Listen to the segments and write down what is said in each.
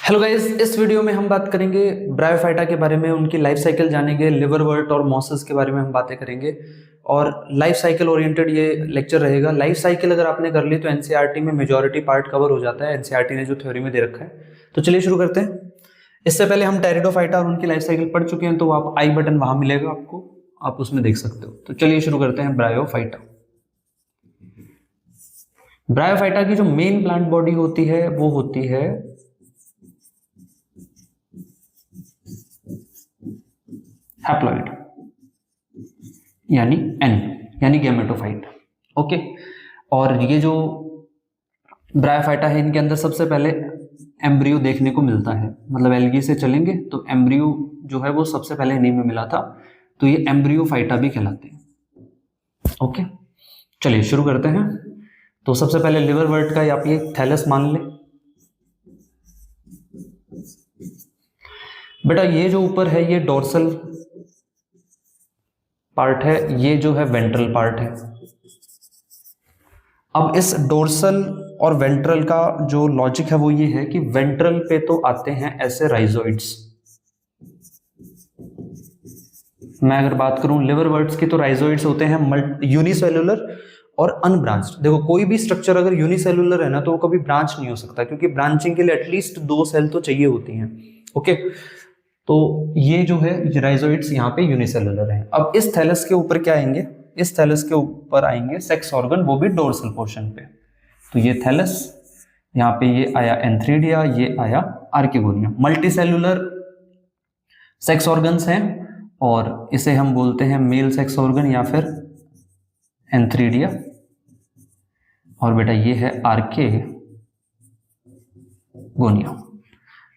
Hello guys, इस video में हम बात करेंगे ब्रायोफाइटा के बारे में, उनकी लाइफ साइकिल जानेंगे, लिवरवर्ट और मॉसेस के बारे में हम बातें करेंगे और लाइफ साइकिल ओरिएंटेड ये लेक्चर रहेगा। लाइफ साइकिल अगर आपने कर ली तो एनसीईआरटी में मेजॉरिटी पार्ट कवर हो जाता है, एनसीईआरटी ने जो थ्योरी में दे रखा है। तो चलिए शुरू करते हैं। इससे पहले हम टेरिडोफाइटा और उनकी लाइफ साइकिल पढ़ चुके हैं, तो आप आई बटन वहां मिलेगा आपको, आप उसमें देख सकते हो। तो चलिए शुरू करते हैं ब्रायोफाइटा। ब्रायोफाइटा की जो मेन प्लांट बॉडी होती है वो होती है हैप्लॉइड यानी एन यानी गैमेटोफाइट। ओके, और ये जो ब्रायोफाइटा है इनके अंदर सबसे पहले एम्ब्रियो देखने को मिलता है। मतलब एल्गी से चलेंगे तो एम्ब्रियो जो है वो सबसे पहले इन्हीं में मिला था, तो ये एम्ब्रियोफाइटा भी कहलाते हैं। ओके, चलिए शुरू करते हैं। तो सबसे पहले लिवरवर्ट का आप ये थैलस मान ले। बेटा ये जो ऊपर है ये डोर्सल पार्ट है, ये जो है वेंट्रल पार्ट है। अब इस डोर्सल और वेंट्रल का जो लॉजिक है वो ये है कि वेंट्रल पे तो आते हैं ऐसे राइजोइड्स। मैं अगर बात करूं लिवरवर्ट्स की तो राइजोइड्स होते हैं यूनिसेलुलर और अनब्रांच्ड। देखो कोई भी स्ट्रक्चर अगर यूनिसेलुलर है ना तो वो कभी ब्रांच नहीं हो सकता, क्योंकि ब्रांचिंग के लिए एटलीस्ट 2 सेल तो चाहिए होती हैं। ओके, तो ये जो है राइजोइड्स यहाँ पे यूनिसेलुलर हैं। अब इस थैलस के ऊपर क्या आएंगे, इस थैलस के ऊपर आएंगे सेक्स ऑर्गन, वो भी डोर्सल पोर्शन पे। तो ये थैलस, यहाँ पे ये आया एंथ्रीडिया, ये आया आर्किगोनिया। मल्टीसेलुलर सेक्स ऑर्गन्स हैं और इसे हम बोलते हैं मेल सेक्स ऑर्गन या फिर एंथ्रीडिया। और बेटा ये है आर्किगोनिया।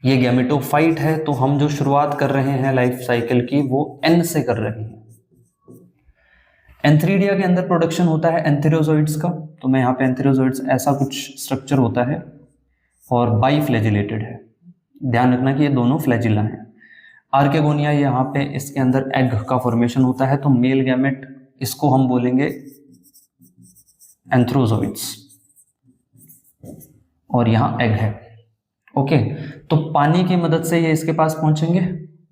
ये गैमेटोफाइट है, तो हम जो शुरुआत कर रहे हैं लाइफ साइकिल की वो एन से कर रहे हैं। एंथ्रीडिया के अंदर प्रोडक्शन होता है एंथेरोजोइड्स का, तो मैं यहाँ पे एंथेरोजोइड्स ऐसा कुछ स्ट्रक्चर होता है और बाईफ्लैजिलेटेड है। ध्यान रखना कि ये दोनों फ्लैजिला हैं। आर्किगोनिया यहाँ पे इसके अंदर एग का फॉर्मेशन होता है, तो मेल गैमेट, इसको हम बोलेंगे एंथ्रोजोइड्स, और यहाँ एग है। ओके, तो पानी की मदद से ये इसके पास पहुंचेंगे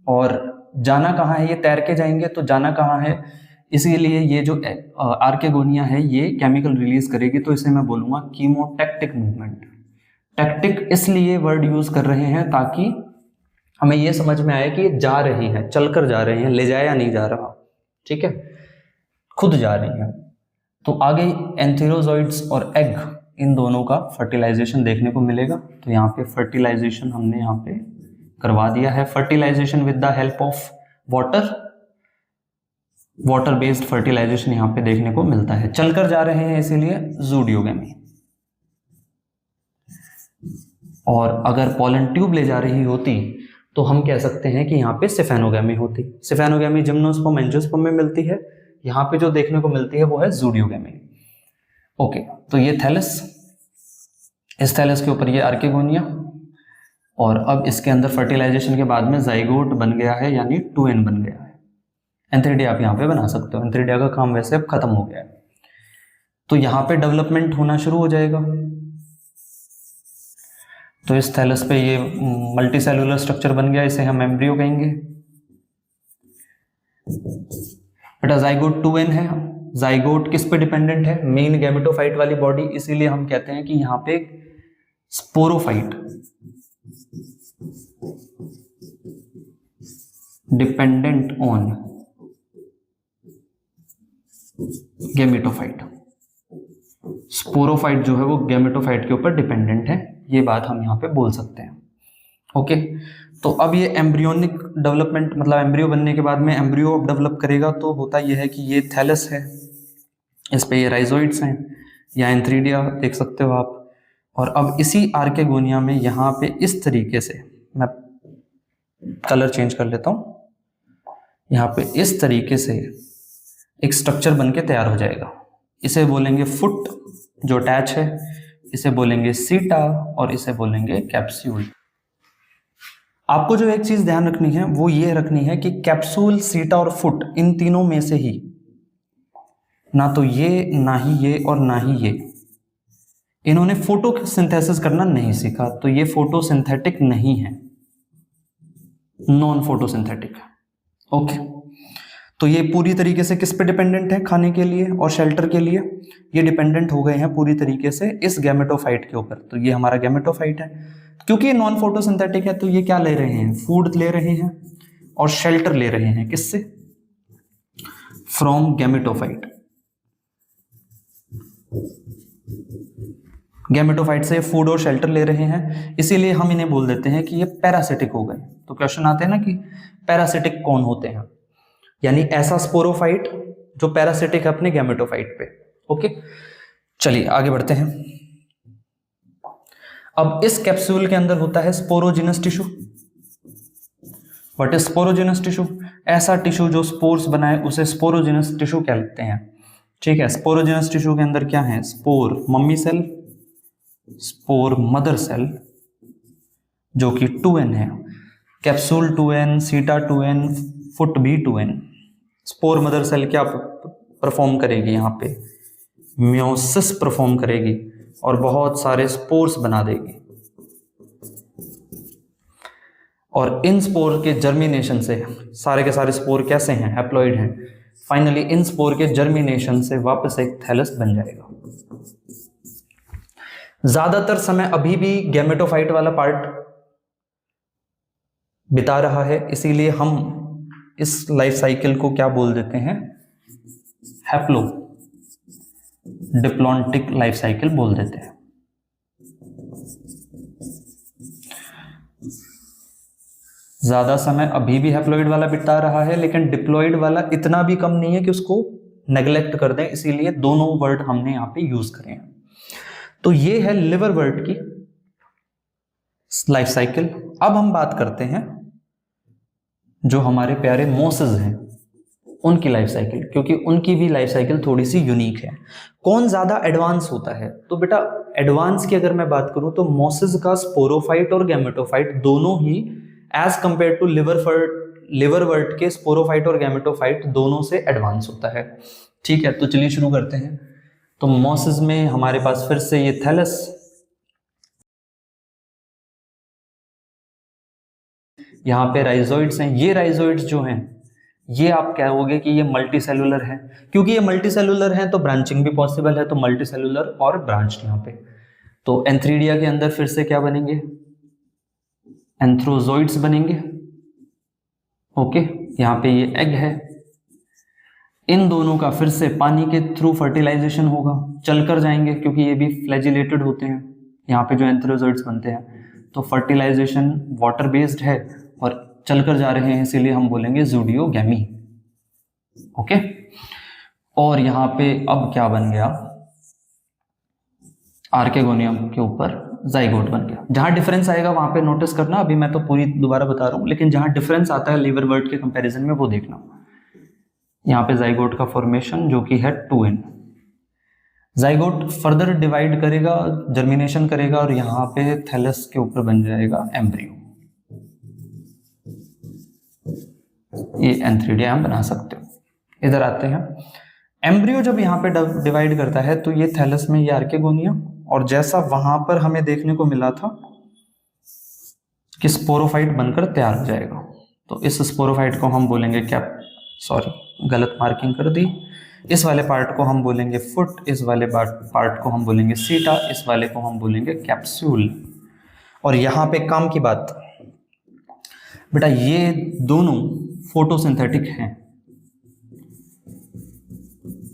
और जाना कहाँ है, ये तैर के जाएंगे, तो जाना कहाँ है, इसीलिए ये जो आर्किगोनिया है ये केमिकल रिलीज करेगी, तो इसे मैं बोलूंगा कीमोटैक्टिक मूवमेंट। टैक्टिक इसलिए वर्ड यूज कर रहे हैं ताकि हमें ये समझ में आए कि ये जा रही है, चलकर जा रहे हैं, ले जाया नहीं जा रहा, ठीक है, खुद जा रही है। तो आगे एंथेरोजोइड्स और एग, इन दोनों का फर्टिलाइजेशन देखने को मिलेगा। तो यहाँ पे फर्टिलाइजेशन हमने यहाँ पे करवा दिया है। Fertilisation with the help of water based fertilisation यहाँ पे देखने को मिलता है। चलकर जा रहे हैं इसीलिए जूडियोगेमी। और अगर पॉलन ट्यूब ले जा रही होती तो हम कह सकते हैं कि यहाँ पे सिफेनोगेमी होती। सिफेनोगेमी जिम्नोस्पर्म एंजियोस्पर्म में मिलती है, यहाँ पे जो देखने को मिलती है वो है जूडियोगेमी। ओके, तो ये थैलस, इस थैलस के ऊपर ये आर्किगोनिया, और अब इसके अंदर फर्टिलाइजेशन के बाद में जाइगोट बन गया है, यानी 2n बन गया है। एंथ्रीडिया आप यहाँ पे बना सकते हो, एंथ्रीडिया का काम वैसे अब खत्म हो गया है। तो यहाँ पे डेवलपमेंट होना शुरू हो जाएगा। तो इस थैलस पे ये मल्टीसेलुलर स्ट्रक्चर बन गया, इसे हम एम्ब्रियो कहेंगे। बेटा जाइगोट 2n है। जाइगोट किस पे डिपेंडेंट है, मेन गैमेटोफाइट वाली बॉडी, इसीलिए हम कहते हैं कि यहाँ पे sporophyte dependent on gametophyte. Sporophyte जो है वो गैमेटोफाइट के ऊपर डिपेंडेंट है, ये बात हम यहाँ पे बोल सकते हैं। ओके, तो अब ये एम्ब्रियोनिक डेवलपमेंट, मतलब एम्ब्रियो बनने के बाद में एम्ब्रियो डेवलप करेगा, तो होता यह है कि ये थैलस है, इस पे ये राइजोइड्स हैं, या एंथ्रीडिया देख सकते हो आप। और अब इसी आर्किगोनिया में यहाँ पे इस तरीके से, मैं कलर चेंज कर लेता हूँ, यहाँ पे इस तरीके से एक स्ट्रक्चर बन के तैयार हो जाएगा। इसे बोलेंगे फुट जो अटैच है, इसे बोलेंगे सीटा, और इसे बोलेंगे कैप्सूल। आपको जो एक चीज ध्यान रखनी है वो ये रखनी है कि कैप्सूल, सीटा और फुट, इन तीनों में से ही ना तो ये, ना ही ये और ना ही ये, इन्होंने फोटोसिंथेसिस करना नहीं सीखा, तो ये फोटोसिंथेटिक नहीं है, नॉन फोटोसिंथेटिक है। ओके, तो ये पूरी तरीके से किस पे डिपेंडेंट है खाने के लिए और शेल्टर के लिए? ये डिपेंडेंट हो गए हैं पूरी तरीके से इस गैमेटोफाइट के ऊपर। तो ये हमारा गैमेटोफाइट है, क्योंकि ये नॉन फोटोसिंथेटिक है तो ये क्या ले रहे हैं? फूड ले रहे हैं और शेल्टर ले रहे हैं, किससे? From gametophyte. गैमेटोफाइट से फूड और शेल्टर ले रहे हैं, इसीलिए हम इन्हें बोल देते हैं कि ये पैरासिटिक हो गए। तो क्वेश्चन आते हैं ना कि पैरासिटिक कौन होते हैं, यानी ऐसा स्पोरोफाइट जो पैरासिटिक है अपने गैमेटोफाइट पे। ओके, चलिए आगे बढ़ते हैं। अब इस कैप्सूल के अंदर होता है sporogenous tissue. What is sporogenous tissue? ऐसा टिश्यू जो स्पोर्स बनाए उसे स्पोरोजिनस टिश्यू कहते हैं। ठीक है, स्पोरोजिनस टिश्यू के अंदर क्या है? Spore mummy cell, spore mother cell जो कि 2n है, कैप्सूल 2n, सीटा 2n, फुट भी 2n। स्पोर मदर सेल क्या परफॉर्म करेगी? यहाँ पे म्योसिस परफॉर्म करेगी और बहुत सारे स्पोर्स बना देगी, और इन स्पोर के जर्मिनेशन से, सारे के सारे स्पोर कैसे हैं? हैप्लॉइड हैं। फाइनली इन स्पोर के जर्मिनेशन से वापस एक थैलस बन जाएगा। ज्यादातर समय अभी भी गैमेटोफाइट वाला पार्ट बिता रहा है, इसीलिए हम इस लाइफ साइकिल को क्या बोल देते हैं? हैप्लो डिप्लॉन्टिक लाइफ साइकिल बोल देते हैं। ज्यादा समय अभी भी हैप्लॉइड वाला बिता रहा है, लेकिन डिप्लॉइड वाला इतना भी कम नहीं है कि उसको नेग्लेक्ट कर दें, इसीलिए दोनों वर्ड हमने यहाँ पे यूज करे हैं। तो ये है लिवर वर्ड की लाइफ साइकिल। अब हम बात करते हैं जो हमारे प्यारे मोसेस हैं उनकी लाइफ साइकिल, क्योंकि उनकी भी लाइफ साइकिल थोड़ी सी यूनिक है। कौन ज्यादा एडवांस होता है? तो बेटा एडवांस की अगर मैं बात करूं तो मोसेस का स्पोरोफाइट और गैमेटोफाइट दोनों ही एज कंपेयर टू लिवर वर्ट के स्पोरोफाइट और गैमेटोफाइट दोनों से एडवांस होता है। ठीक है, तो चलिए शुरू करते हैं। तो मोसेस में हमारे पास फिर से ये थैलस, यहाँ पे राइजोइड्स हैं। ये राइजोइड्स जो हैं ये आप कहोगे कि ये मल्टी सेलुलर है, क्योंकि ये मल्टी सेलुलर है तो ब्रांचिंग भी पॉसिबल है, तो मल्टी सेलुलर और ब्रांच यहाँ पे। तो एंथ्रीडिया के अंदर फिर से क्या बनेंगे? एंथ्रोजोइड्स बनेंगे। ओके, यहाँ पे ये एग है, इन दोनों का फिर से पानी के थ्रू फर्टिलाइजेशन होगा, चलकर जाएंगे क्योंकि ये भी फ्लैजिलेटेड होते हैं यहाँ पे जो एंथ्रोजोइड्स बनते हैं। तो फर्टिलाइजेशन वाटर बेस्ड है और चलकर जा रहे हैं, इसीलिए हम बोलेंगे ज़ूडियोगैमी। ओके, और यहाँ पे अब क्या बन गया? आर्केगोनियम के ऊपर जाइगोट बन गया। जहां डिफरेंस आएगा वहां पे नोटिस करना, अभी मैं तो पूरी दोबारा बता रहा हूं, लेकिन जहां डिफरेंस आता है लिवर वर्ड के कंपैरिजन में वो देखना। यहाँ पे जाइगोट का फॉर्मेशन जो कि है 2n। जाइगोट फर्दर डिवाइड करेगा, जर्मिनेशन करेगा और यहाँ पे थैलस के ऊपर बन जाएगा एम्ब्रियो। ये एंथ्रीडिया हम बना सकते हो। इधर आते हैं, एम्ब्रियो जब यहाँ पे डिवाइड करता है तो ये थैलस में ये आर्केगोनिया, और जैसा वहां पर हमें देखने को मिला था कि स्पोरोफाइट बनकर तैयार हो जाएगा। तो इस स्पोरोफाइट को हम बोलेंगे गलत मार्किंग कर दी। इस वाले पार्ट को हम बोलेंगे फुट, इस वाले पार्ट को हम बोलेंगे सीटा, इस वाले को हम बोलेंगे कैप्सूल। और यहाँ पे काम की बात बेटा, ये दोनों फोटोसिंथेटिक हैं,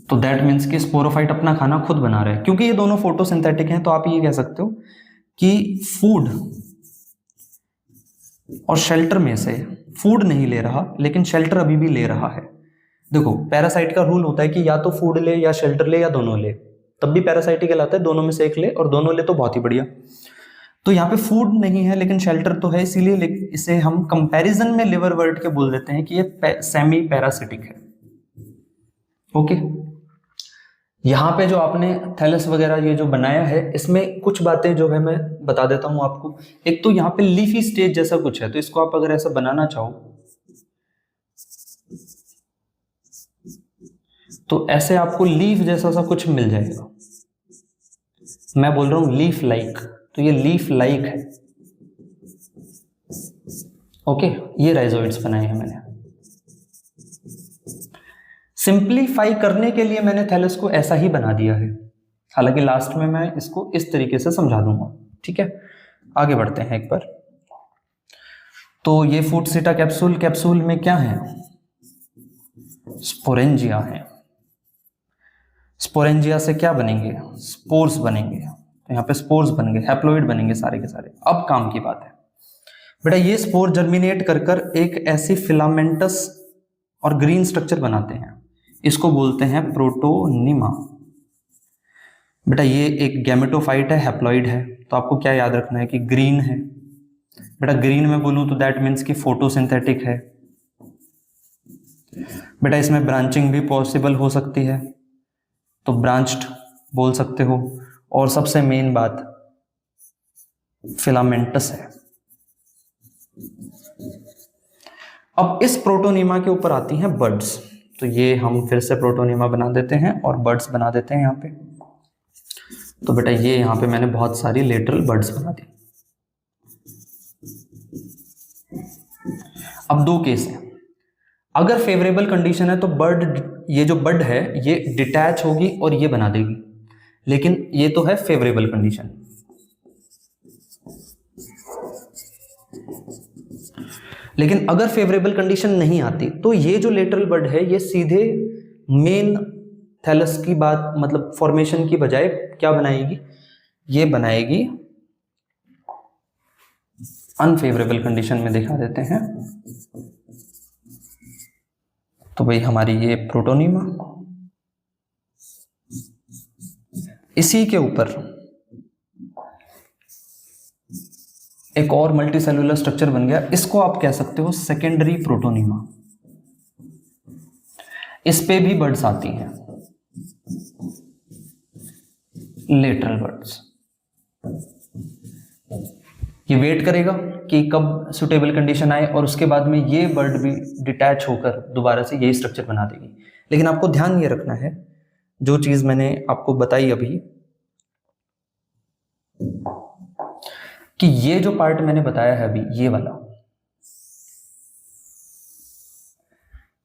तो दैट मीन्स कि स्पोरोफाइट अपना खाना खुद बना रहे हैं। क्योंकि ये दोनों फोटोसिंथेटिक हैं तो आप ये कह सकते हो कि फूड और शेल्टर में से फूड नहीं ले रहा, लेकिन शेल्टर अभी भी ले रहा है। देखो पैरासाइट का रूल होता है कि या तो फूड ले या शेल्टर ले या दोनों ले, तब भी पैरासाइट ही कहलाता है। दोनों में से एक ले, और दोनों ले तो बहुत ही बढ़िया। तो यहाँ पे फूड नहीं है लेकिन शेल्टर तो है, इसीलिए इसे हम कंपैरिजन में लिवर वर्ड के बोल देते हैं कि ये सेमी पैरासिटिक है। ओके, यहाँ पे जो आपने थैलस वगैरह ये जो बनाया है, इसमें कुछ बातें जो है मैं बता देता हूं आपको। एक तो यहाँ पे लीफी स्टेज जैसा कुछ है, तो इसको आप अगर ऐसा बनाना चाहो तो ऐसे आपको लीफ जैसा सा कुछ मिल जाएगा। मैं बोल रहा हूं लीफ लाइक, तो ये लीफ लाइक है। ओके, ये राइजोइड्स बनाए हैं मैंने। सिंप्लीफाई करने के लिए मैंने थैलस को ऐसा ही बना दिया है, हालांकि लास्ट में मैं इसको इस तरीके से समझा दूंगा। ठीक है, आगे बढ़ते हैं एक बार। तो ये फूटसिटा कैप्सूल, कैप्सूल में क्या है? स्पोरेंजिया है। स्पोरेंजिया से क्या बनेंगे? स्पोर्स बनेंगे। तो यहाँ पे स्पोर्स बन गए, हैप्लोइड बनेंगे सारे के सारे। अब काम की बात है बेटा, ये स्पोर जर्मिनेट कर कर एक ऐसी फिलामेंटस और ग्रीन स्ट्रक्चर बनाते हैं, इसको बोलते हैं प्रोटोनिमा। बेटा ये एक गैमेटोफाइट है, हैप्लॉइड है, तो आपको क्या याद रखना है कि ग्रीन है। बेटा ग्रीन में बोलूं तो दैट मीन्स कि फोटोसिंथेटिक है। बेटा इसमें ब्रांचिंग भी पॉसिबल हो सकती है, तो ब्रांच्ड बोल सकते हो। और सबसे मेन बात फिलामेंटस है। अब इस प्रोटोनिमा के ऊपर आती हैं बर्ड्स, तो ये हम फिर से प्रोटोनिमा बना देते हैं और बर्ड्स बना देते हैं यहाँ पे। तो बेटा ये यहाँ पे मैंने बहुत सारी लेटरल बर्ड्स बना दी। अब दो केस है, अगर फेवरेबल कंडीशन है तो बर्ड, ये जो बर्ड है ये डिटैच होगी और ये बना देगी, लेकिन ये तो है फेवरेबल कंडीशन। लेकिन अगर फेवरेबल कंडीशन नहीं आती तो ये जो लेटरल बर्ड है ये सीधे मेन थैलस की बात, मतलब फॉर्मेशन की बजाय क्या बनाएगी? ये बनाएगी अनफेवरेबल कंडीशन में दिखा देते हैं। तो भाई हमारी ये प्रोटोनिमा, इसी के ऊपर एक और मल्टीसेलुलर स्ट्रक्चर बन गया, इसको आप कह सकते हो सेकेंडरी प्रोटोनिमा। इस पे भी बर्ड्स आती हैं, लेटरल बर्ड्स। ये वेट करेगा कि कब सुटेबल कंडीशन आए और उसके बाद में ये बर्ड भी डिटैच होकर दोबारा से यही स्ट्रक्चर बना देगी। लेकिन आपको ध्यान ये रखना है, जो चीज मैंने आपको बताई अभी, कि ये जो पार्ट मैंने बताया है अभी, ये वाला,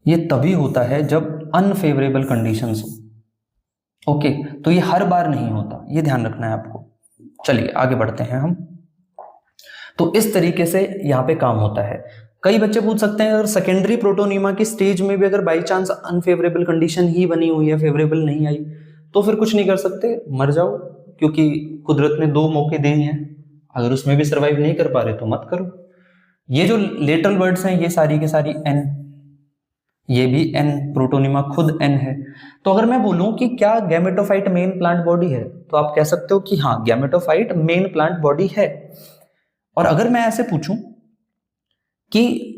ये तभी होता है जब अनफेवरेबल कंडीशंस हो। ओके, तो ये हर बार नहीं होता, ये ध्यान रखना है आपको। चलिए आगे बढ़ते हैं हम। तो इस तरीके से यहाँ पे काम होता है। कई बच्चे पूछ सकते हैं अगर सेकेंडरी प्रोटोनिमा की स्टेज में भी अगर बाई चांस अनफेवरेबल कंडीशन ही बनी हुई है, फेवरेबल नहीं आई, तो फिर कुछ नहीं कर सकते, मर जाओ, क्योंकि कुदरत ने दो मौके दिए हैं। अगर उसमें भी सर्वाइव नहीं कर पा रहे तो मत करो। ये जो लेटरल बर्ड्स हैं ये सारी की सारी एन, ये भी एन, प्रोटोनिमा खुद एन है। तो अगर मैं बोलूं कि क्या गैमेटोफाइट मेन प्लांट बॉडी है, तो आप कह सकते हो कि हाँ गैमेटोफाइट मेन प्लांट बॉडी है। और अगर मैं ऐसे पूछूं कि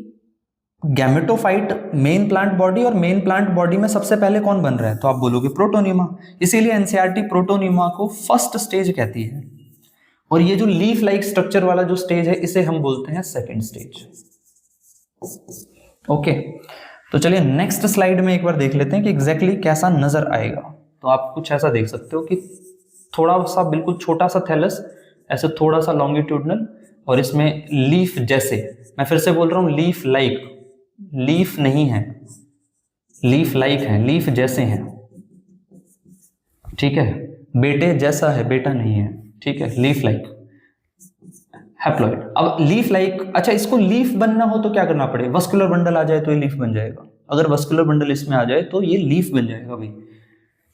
गैमेटोफाइट मेन प्लांट बॉडी और मेन प्लांट बॉडी में सबसे पहले कौन बन रहा है, तो आप बोलोगे प्रोटोनिमा। इसीलिए एनसीईआरटी प्रोटोनिमा को फर्स्ट स्टेज कहती है, और ये जो लीफ लाइक स्ट्रक्चर वाला जो स्टेज है इसे हम बोलते हैं सेकेंड स्टेज। ओके, तो चलिए नेक्स्ट स्लाइड में एक बार देख लेते हैं कि एग्जैक्टली कैसा नजर आएगा। तो आप कुछ ऐसा देख सकते हो कि थोड़ा सा बिल्कुल छोटा सा थैलस, ऐसे थोड़ा सा लॉन्गिट्यूडनल, और इसमें लीफ जैसे, मैं फिर से बोल रहा हूं लीफ लाइक, लीफ नहीं है, लीफ लाइक है, लीफ जैसे हैं, ठीक है, बेटे जैसा है, बेटा नहीं है, ठीक है, लीफ लाइक, हैप्लॉइड। अब लीफ लाइक, अच्छा इसको लीफ बनना हो तो क्या करना पड़े? वस्कुलर बंडल आ जाए तो ये लीफ बन जाएगा। अगर वस्कुलर बंडल इसमें आ जाए तो ये लीफ बन जाएगा भाई।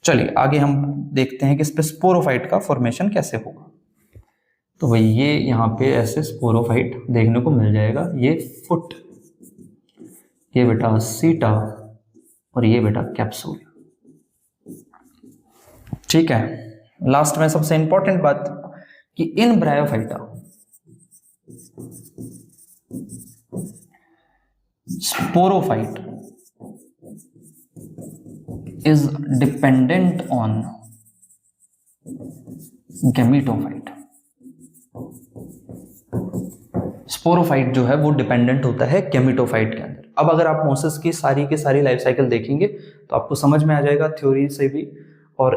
चलिए आगे हम देखते हैं कि इस पे स्पोरोफाइट का फॉर्मेशन कैसे होगा। तो भाई ये यहाँ पे ऐसे स्पोरोफाइट देखने को मिल जाएगा। ये फुट, ये बेटा सीटा, और ये बेटा कैप्सूल, ठीक है। लास्ट में सबसे इंपॉर्टेंट बात कि इन bryophyta sporophyte is dependent on gametophyte. Sporophyte जो है वो डिपेंडेंट होता है गैमेटोफाइट के अंदर। अब अगर आप मोसेस की सारी लाइफ साइकिल देखेंगे तो आपको समझ में आ जाएगा थ्योरी से भी और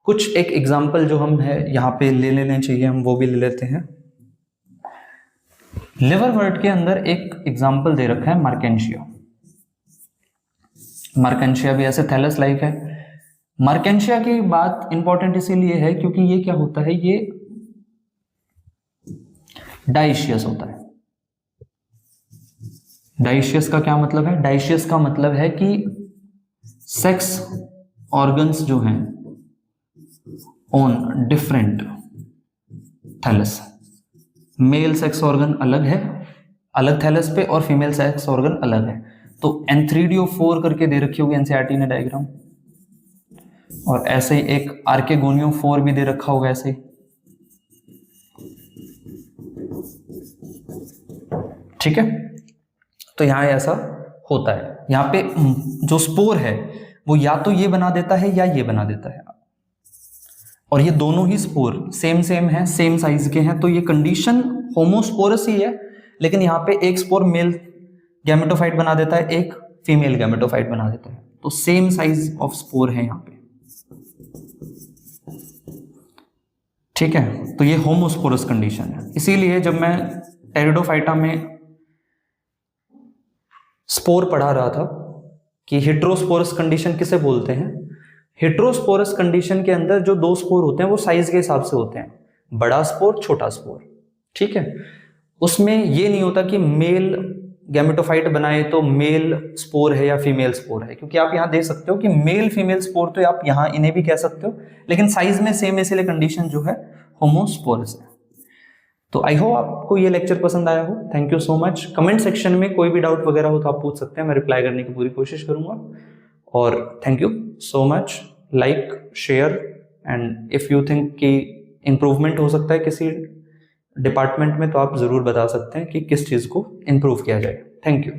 कुछ एक एग्जाम्पल जो हम है यहाँ पे ले लेने चाहिए, हम वो भी ले लेते हैं। लिवरवर्ट के अंदर एक एग्जाम्पल दे रखा है मार्केंशिया। मार्केंशिया भी ऐसे थैलस लाइक है। मार्केंशिया की बात इंपॉर्टेंट इसीलिए है क्योंकि ये क्या होता है, ये डाइशियस होता है। डाइशियस का क्या मतलब है? डाइशियस का मतलब है कि सेक्स ऑर्गन्स जो हैं on different thallus, male sex organ अलग है, अलग थैलस पे, और फीमेल सेक्स ऑर्गन अलग है। तो N3DO4 करके दे रखी होगी एनसीईआरटी ने डायग्राम, और ऐसे ही एक आर्केगोनियो 4 भी दे रखा होगा ऐसे ही, ठीक है। तो यहाँ ऐसा होता है, यहाँ पे जो स्पोर है वो या तो ये बना देता है या ये बना देता है, और ये दोनों ही स्पोर सेम है, सेम साइज के हैं, तो ये कंडीशन होमोस्पोरस ही है। लेकिन यहाँ पे एक स्पोर मेल गैमेटोफाइट बना देता है, एक फीमेल गैमेटोफाइट बना देता है, तो सेम साइज ऑफ स्पोर है यहाँ पे, ठीक है। तो ये होमोस्पोरस कंडीशन है। इसीलिए जब मैं टेरिडोफाइटा में स्पोर पढ़ा रहा था कि हेटेरोस्पोरस कंडीशन किसे बोलते हैं, हेटेरोस्पोरस कंडीशन के अंदर जो दो स्पोर होते हैं वो साइज के हिसाब से होते हैं, बड़ा स्पोर छोटा स्पोर, ठीक है। उसमें ये नहीं होता कि मेल गैमेटोफाइट बनाए तो मेल स्पोर है या फीमेल स्पोर है, क्योंकि आप यहाँ देख सकते हो कि मेल फीमेल स्पोर तो आप यहाँ इन्हें भी कह सकते हो, लेकिन साइज में सेम, इसलिए कंडीशन जो है होमोस्पोरस है। तो आई होप आपको ये लेक्चर पसंद आया हो। Thank you so much. Comment section में कोई भी डाउट वगैरह हो तो आप पूछ सकते हैं, मैं रिप्लाई करने की पूरी कोशिश करूंगा। और thank you so much. Like, share, and if you think कि इम्प्रूवमेंट हो सकता है किसी डिपार्टमेंट में तो आप ज़रूर बता सकते हैं कि किस चीज़ को इम्प्रूव किया जाए। Thank you.